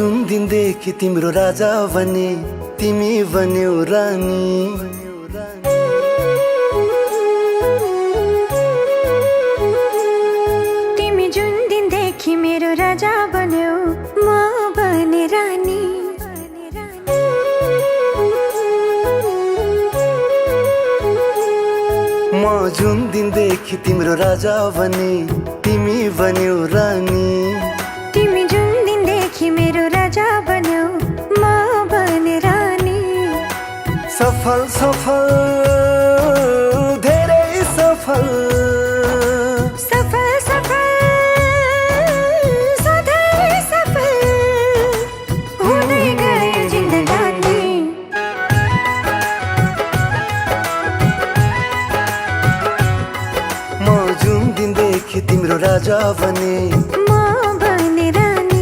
जुन दिनदेखि तिम्रो राजा बने तिमी बन्यौ रानी। तिमी जुन दिनदेखि मेरो राजा बन्यौ म बने रानी। म जुन दिनदेखि तिम्रो राजा बने तिमी बन्यौ रानी। तिमी जुन दिनदेखि मेरो राजा बन्यौ म बने रानी। सफल सफल धेरै सफल सफल सफल सधैँ सफल हुँदै गयो जिन्दगानी। म जुन दिनदेखि तिम्रो राजा बने म बने रानी।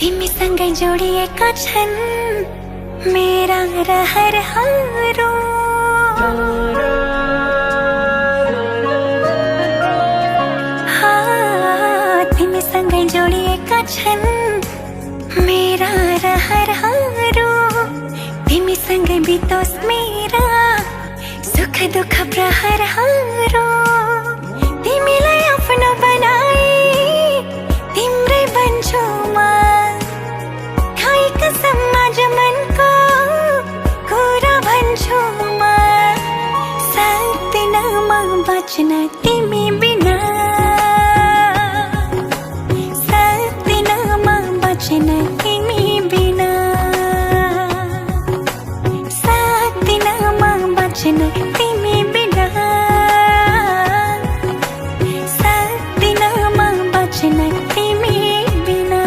तिमीसँगै जोडिएका छन् मेरा रहरहरू। तिमीसँगै जोडिएका छन् मेरा रहरहरू। तिमीसँगै बितोस् मेरा सुख दुःख प्रहरहरू। तिमीलाई आफ्नो बनाई तिम्रै बन्छु म। समाज मनको कुरा भन्छु म। सक्दिन म बच्न तिमी बिना। सक्दिन म बच्न तिमी बिना। सक्दिन म बच्न तिमी बिना। सक्दिन म बच्न तिमी बिना।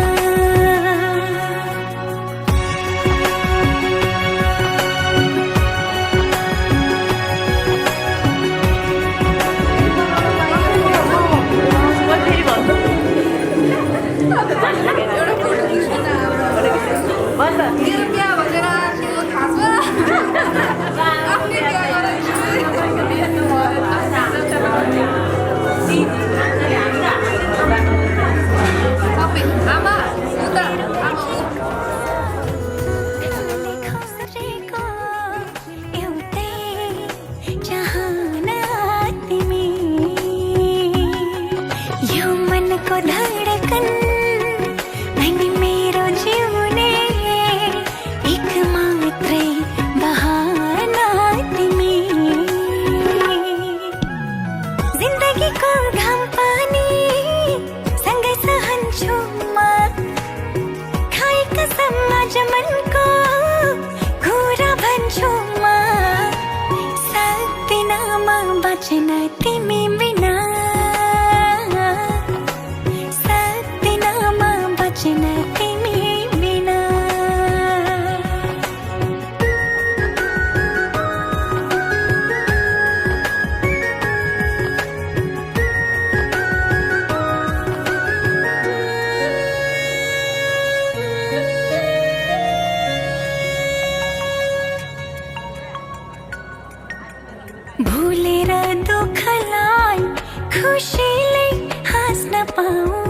खुसीले हाँस्न पाऊँ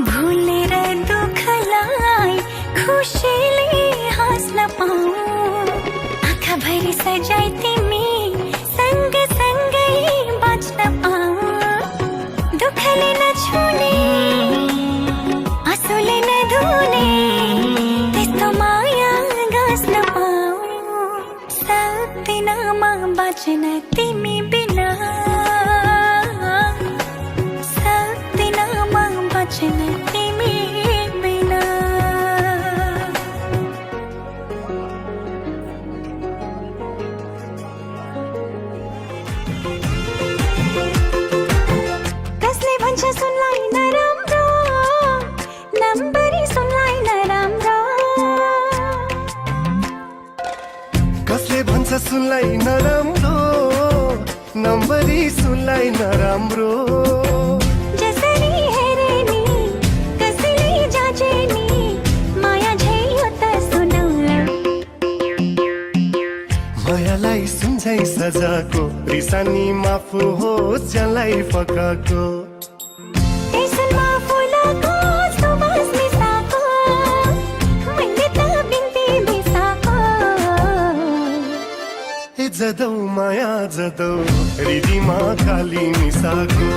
भुलेर दुःखलाई खुसीले हाँस्न पाऊँ आँखाभरि सजाई तिमी सँगसँगै बाँच्न पाऊँ दुःखले नछुने आँसुले नधुने त्यस्तो माया गाँस्न पाऊँ सक्दिनँ म बाँच्न तिमी बिना सक्दिनँ म बाँच्न तिमी बिना कसले भन्छ सुनलाई नराम्रो नम्बरी सुनलाई नराम्रो कसले भन्छ सुनलाई नराम्रो नम्बरी सुनलाई नराम्रो जसरी हेरे नि कसैले जाँचे नि माया झै हो त सुनौला मायालाई सुन्छै सजाको रिसानी माफ होस् जसलाई फकाको त्यसमा फुलको सुवास मिसाको मैले त बिन्ती बिसाको ए जदौ माया जदौ हृदयमा काली मिसाको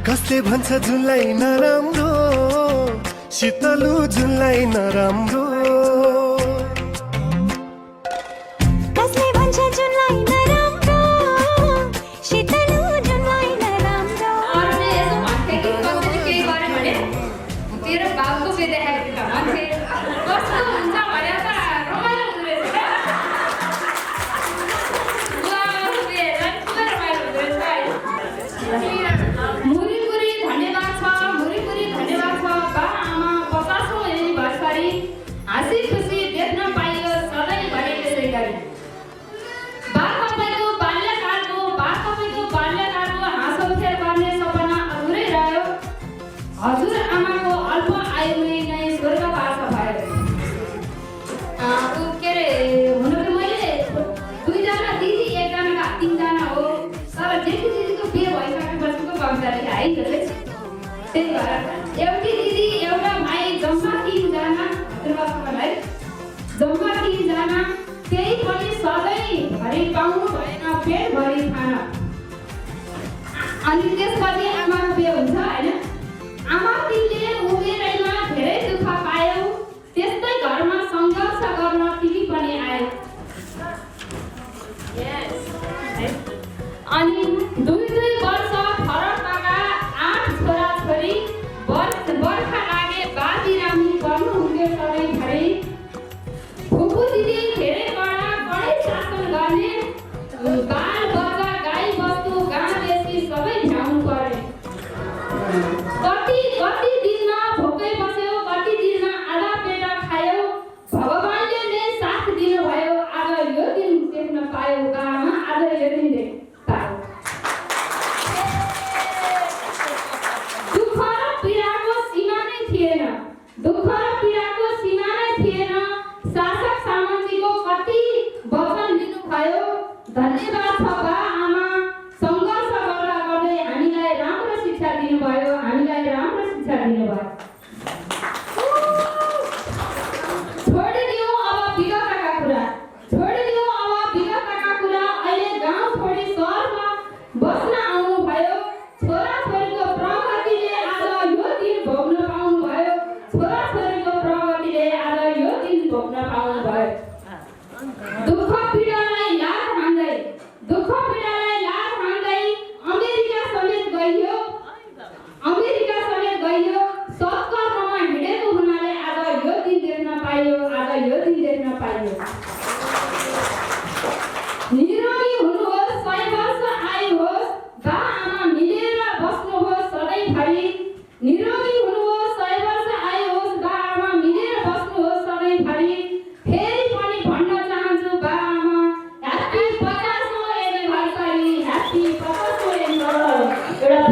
कसले भन्छ जुनलाई नराम्रो शीतलु जुनलाई नराम्रो कसले भन्छ जुनलाई नराम्रो शीतलु जुनलाई नराम्रो अरूले यसो भन्थे कि कसैले केही गर्यो भने तेरो बाबुको बिहे देखाएको भन्थे कस्तो हुन्छ भने त रमाइलो हुँदो रहेछ क्या बुवाको बिहे झन् पुरै रमाइलो हुँदो रहेछ मुरीपुरी धन्यवाद छ मुरीपुरी धन्यवाद छ बा आमा 50औं एनिभर्सरी हाँसी खुसी देख्न पाइयो सधैँभरि यसै गरी बा तपाईँको बाल्यकालको हाँसोखेल गर्ने सपना अधुरै रह्यो हजुर आमाको अल्प आयुले नै स्वर्गवास भयो के अरे हुन त मैले दुईजना दिदी एकजनाका तीनजना हो तर जेठी दिदीको बिहे भइसकेपछिको कविताले है त्यही भएर एउटी दिदी एउटा भाइ जम्मा 3 जना है जम्मा 3 जना त्यही पनि सधैँभरि पाउनु भएन पेटभरि खान अनि त्यसपछि आमाको बिहे हुन्छ हैन आमा तिमीले उमेरैमा धेरै दुःख पायौ त्यस्तै घरमा सङ्घर्ष गर्न तिमी पनि आयौ अनि 2 वर्ष फरक भएका 8 छोरा छोरी बर्खा लागे बा बिरामी गर्नुहुन्थ्यो सधैँभरि फुपू दिदी धेरै कडै शासन गर्ने बाल बच्चा गाई बस्तु गाँ देशी सबै भ्याउनु पर्यो कति दिनमा भोकै बस्यो कति दिनमा आधा पेट खायो भगवानले नै साथ दिनुभयो आज यो दिन देख्न पायो गाउँमा आज यो दिन देख्न पायो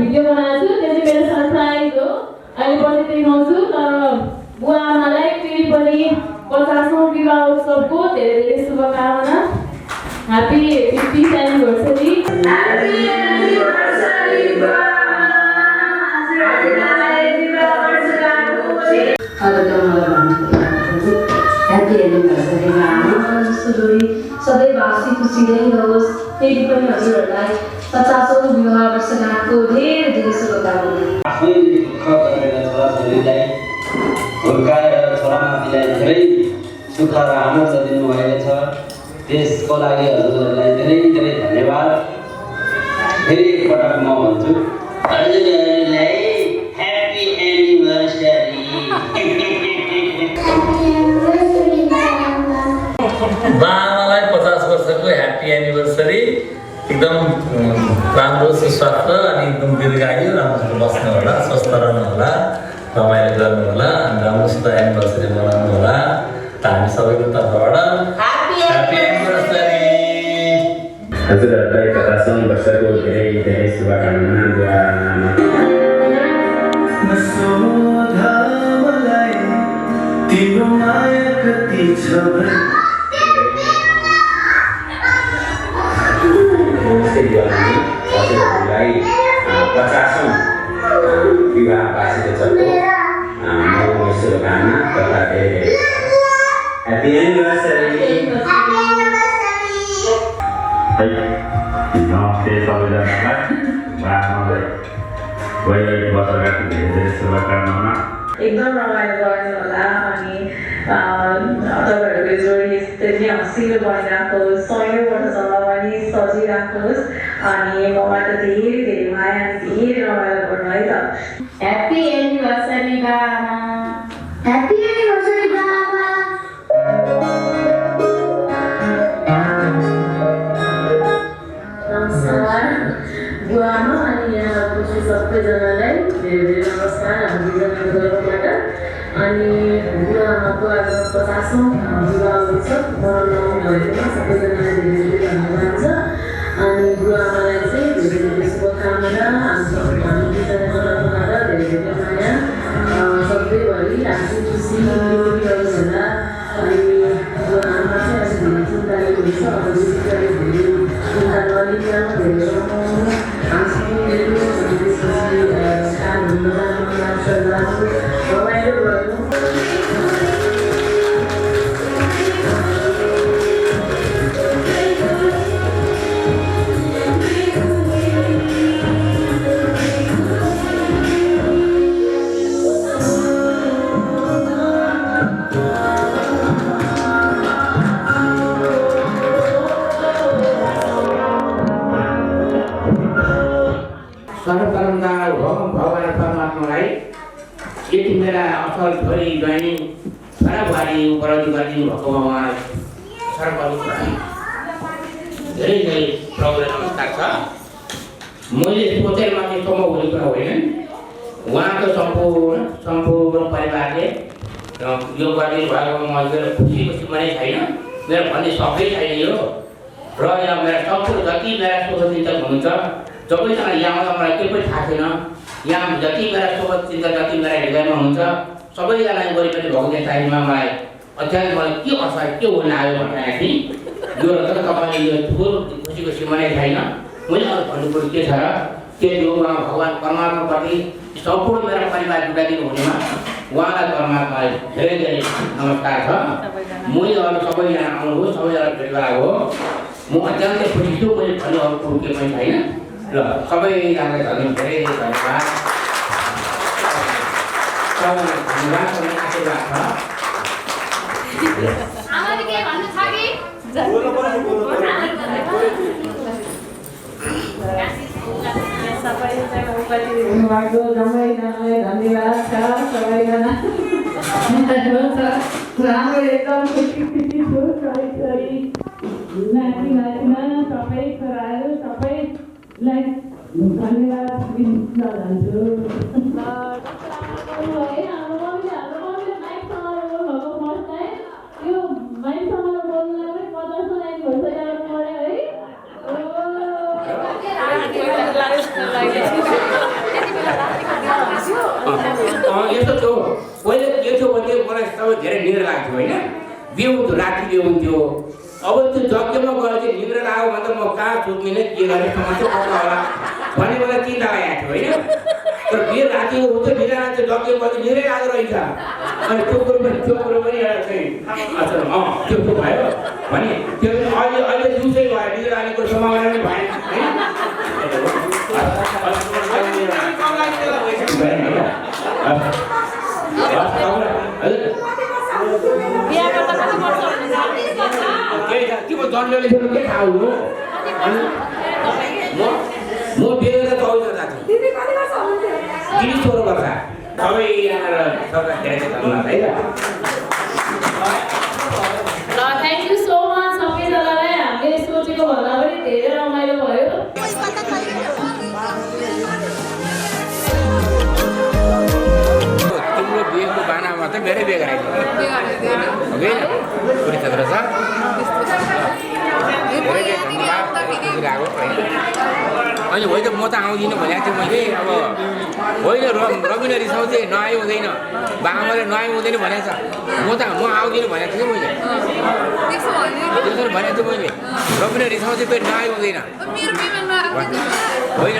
भिडियो बनाएको छु, त्यो चाहिँ मेरो सरप्राइज हो। अहिले पछि देखाउँछु, तर बुवा आमालाई फेरि पनि 50औं विवाह उत्सवको धेरै धेरै शुभकामना। Happy 50th anniversary. सधैँ हाँसी खुसी नै रहोस्। फेरि पनि हजुरहरूलाई 50औं विवाह वर्षगाँठको धेरै धेरै शुभकामना। आफैले दुःख गरेर छोराछोरीलाई हुर्काएर छोरामाथीलाई धेरै सुख र आनन्द दिनुभएको छ। त्यसको लागि हजुरहरूलाई धेरै धेरै धन्यवाद। फेरि एकपटक म भन्छु हजुरहरूलाई ह्याप्पी एनिभर्सरी। बाबालाई 50 वर्षको ह्याप्पी एनिभर्सरी। एकदम राम्रो सुस्वास्थ्य अनि एकदम दीर्घायु, राम्रो बस्नु होला, स्वस्थ रहनु होला, रमाइलो गर्नु होला, अनि राम्रोसित एनिभर्सरी मनाउनु होला। हामी सबैको तर्फबाट ह्याप्पी एनिभर्सरी। हजुरहरूलाई 50औं वर्षको धेरै धेरै शुभकामना। तिम्रो माया कति छ हजुरहरूलाई 50औं विवाह वार्षिकोत्सवको शुभकामना तथा धेरै ह्याप्पी एनिभर्सरी। नमस्ते सबैजनालाई। बाबालाई वैवाहिक वर्षगाँठको धेरै धेरै शुभकामना। एकदम रमाइलो गर्नु होला अनि तपाईँहरूको जोडी यस्तै नै हँसिलो बनिराखोस्, 100 वर्षसम्म पनि सजिराखोस् अनि मबाट धेरै धेरै माया अनि धेरै रमाइलो गर्नु है त। ह्याप्पी एनिभर्सरी बाबा। ह्याप्पी एनिभर्सरी बाबा। नमस्कार बुवा आमा अनि यहाँ उपस्थित सबैजनालाई धेरै धेरै नमस्कार हाम्रो तर्फबाट। अनि बुवा आमाको आज 50औं विवाह उत्सव मनाउनु भएकोमा सबैजनालाई धेरै धेरै धन्यवाद छ। अनि बुवा आमालाई चाहिँ धेरै धेरै शुभकामना। हामी दुईजनाको तर्फबाट धेरै धेरै माया सधैँभरि हाँसी खुसी होला। अनि बुवा आमा चाहिँ आज धेरै चिन्ताले हुन्छ, अब धेरै चिन्ता नलिकन धेरै रमाउनु हाँस्नु हेर्नु अनि त्यसपछि कामहरू नजानु मात्र जानु रमाइलो गर्नु। सर्वकर्मदार भगवान परमात्मालाई यति मेरा असल छोरी बहिनी छोरा बुहारी उपलब्धि गरिदिनु भएकोमा उहाँलाई सर्वकर्म धेरै धेरै प्रभुलाई नमस्कार छ। मैले सोचेर मात्रै सम्भव हुने कुरा होइन। उहाँको सम्पूर्ण परिवारले यो गरिदिनु भएको म मेरो खुसी पनि छैन, मेरो भन्ने सबै छैन यो। र यहाँ मेरा सम्पूर्ण जति मेरा शुभचिन्तक हुनुहुन्छ सबैजना यहाँ आउँदा मलाई केही पनि थाहा छैन। यहाँ जति मेरा शुभचिन्तक जति मेरा हृदयमा हुन्छ सबैजना वरिपरि भएको टाइममा मलाई अचानक मलाई के असर के हुन आयो भन्दाखेरि यो र तपाईँले यो ठुलो खुसीको सीमा नै छैन। मैले अरू भन्नुपर्ने के छ र के यो भगवान् परमात्माप्रति सम्पूर्ण मेरा परिवार जुटाइदिनु हुनेमा उहाँलाई परमात्मालाई धेरै धेरै नमस्कार छ। मैले अरू सबैजना आउनुभयो, सबैजना भेटघाट हो। म अत्यन्तै खुसी छु। मैले भन्नु अरू केही पनि छैन र सबैजनालाई धेरै धेरै धन्यवाद। धन्यवाद आशीर्वाद छ। आमाले के भन्नु छ कि सबैजना उपस्थित हुनुभएको जम्मैजनालाई धन्यवाद छ। सबैजना राम्रो एकदम खुसी खुसी छु। छोरी नाति नातिना सबै छोराहरू सबैलाई धन्यवाद दिन चाहन्छु। Like यस्तो थियो पहिले के थियो भने मलाई सबै धेरै निद्रा लाग्थ्यो होइन बेहुन्थ्यो राति बेहुन्थ्यो अब त्यो जग्गामा गएर चाहिँ निद्रा लाग्यो भने त म कहाँ सुत्ने के गर्ने समस्या पर्छ होला भन्ने मलाई चिन्ता लागेको थियो होइन तर बेर राति हुन्थ्यो निद्रा लाग्थ्यो जग्गामा गएर निद्रै लाग्दो रहेछ अनि त्यो कुरो पनि एउटा चाहिँ त्यो भयो भने त्यो अहिले दिउँसै भयो निद्रा लागेको सम्भावना पनि भएन तिम्रो जन्मले के थाहा हुनु म बेर 24 वर्ष छु दिदी कति वर्ष हुनुहुन्थ्यो 30 वर्ष सबै यहाँ सरकार धेरै धन्यवाद है ल थ्यांक यू सो मच सबैजनालाई हामीले सोचेको भन्दा पनि धेरै रमाइलो भयो तिम्रो बिहेको बानामा त मेरै बिहे गराइदियो पुरै क्षेत्र छ अनि होइन म त आउँदिनँ भनेको थिएँ मैले अब होइन रविना रिसाउँथे नआइ हुँदैन बाबाले नआइ हुँदैन भनेको छ म आउँदिनँ भनेको थिएँ मैले त्यसो भनेको थिएँ मैले रविना रिसाउँथे फेरि नआइ हुँदैन होइन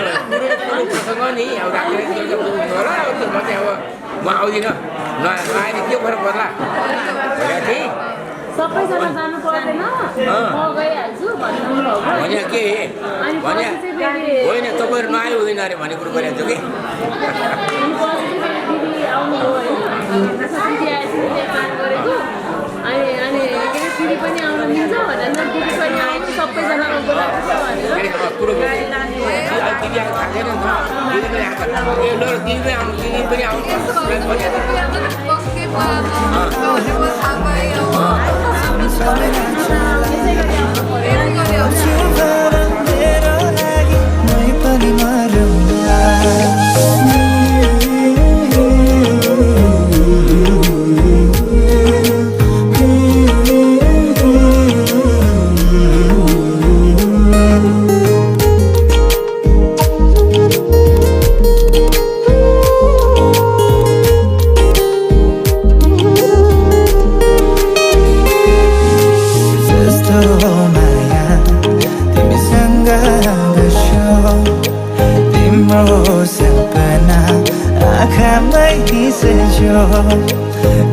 प्रसङ्ग नि अब राति होला म चाहिँ अब म आउँदिनँ नआए के फरक पर्ला भनेको थिएँ सबैजना जानु पर्दैन म गइहाल्छु भन्नु भने के भने होइन तपाईँहरू नआए हुँदैन अरे भन्ने कुरो गरेको छु कि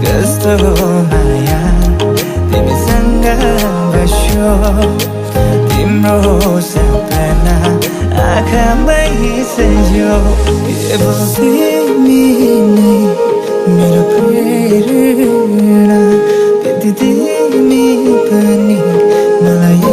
कस्तो माया तिमीसँग बस्यो तिम्रो सपना आँखामै सज्यो केवल तिमी नै मेरो प्रेरणा त्यति तिमी पनि मलाई